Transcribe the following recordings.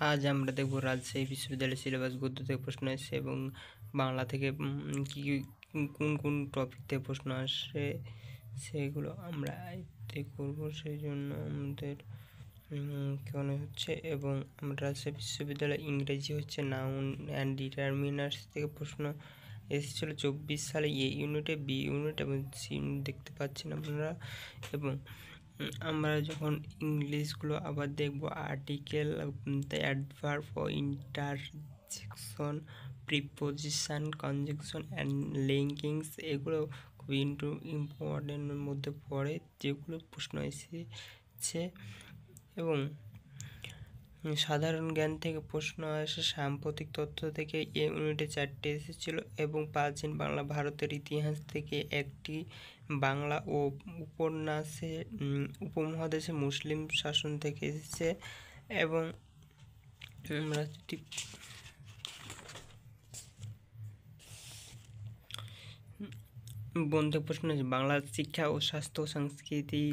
আজ আমরা দেখব রাজশাহী বিশ্ববিদ্যালয়ের সিলেবাস গদ্য থেকে প্রশ্ন আসছে এবং বাংলা থেকে কোন কোন টপিক থেকে প্রশ্ন আসছে সেগুলো আমরা আয়ত্তে করব। সেই জন্য আমাদের কেন হচ্ছে এবং আমরা রাজশাহী বিশ্ববিদ্যালয় ইংরেজি হচ্ছে নাউন অ্যান্ড ডিটারমিনার্স থেকে প্রশ্ন এসেছিল 24 সালে এ ইউনিটে, বি ইউনিট এবং সি ইউনিট দেখতে পাচ্ছেন আপনারা। এবং আমরা যখন ইংলিশগুলো আবার দেখব, আর্টিকেল, অ্যাডভার্ব ও interjection, preposition, conjunction and linkings, এগুলো খুবই ইম্পর্টেন্টের মধ্যে পড়ে, যেগুলো প্রশ্ন এসেছে। এবং সাধারণ জ্ঞান থেকে প্রশ্ন আসে, সাম্প্রতিক তথ্য থেকে এ ইউনিটে 4টে এসেছিল এবং প্রাচীন বাংলা ভারতের ইতিহাস থেকে একটি, বাংলা ও উপন্যাসে উপমহাদেশে মুসলিম শাসন থেকে এসেছে। এবং আমরা যদি বন্ধু প্রশ্ন আছে, বাংলার শিক্ষা ও স্বাস্থ্য সংস্কৃতি,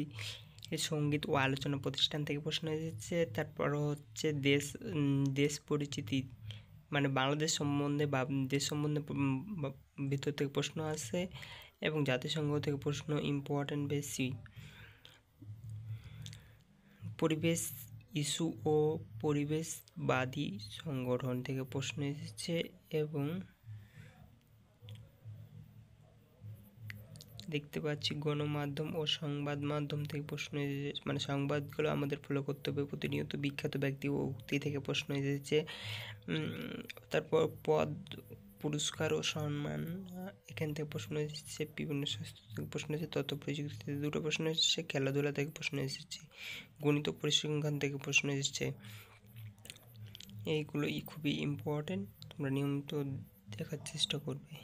সঙ্গীত ও আলোচনা প্রতিষ্ঠান থেকে প্রশ্ন এসেছে। তারপর হচ্ছে দেশ পরিচিতি, মানে বাংলাদেশ সম্বন্ধে বা দেশ সম্বন্ধে ভিতর থেকে প্রশ্ন আসে। এবং জাতিসংঘ থেকে প্রশ্ন ইম্পর্টেন্ট বেশি। পরিবেশ ইস্যু ও পরিবেশবাদী সংগঠন থেকে প্রশ্ন এসেছে। এবং দেখতে পাচ্ছি গণমাধ্যম ও সংবাদ মাধ্যম থেকে প্রশ্ন এসেছে, মানে সংবাদগুলো আমাদের ফলো করতে হবে প্রতিনিয়ত। বিখ্যাত ব্যক্তি ও উক্তি থেকে প্রশ্ন এসেছে। তারপর পদ, পুরস্কার ও সম্মান, এখান থেকে প্রশ্ন এসেছে। বিভিন্ন স্বাস্থ্য থেকে প্রশ্ন এসেছে। তথ্য প্রযুক্তি থেকে 2টো প্রশ্ন এসেছে। খেলাধুলা থেকে প্রশ্ন এসেছে। গণিত পরিসংখ্যান থেকে প্রশ্ন এসেছে। এইগুলোই খুবই ইম্পর্টেন্ট, তোমরা নিয়মিত দেখার চেষ্টা করবে।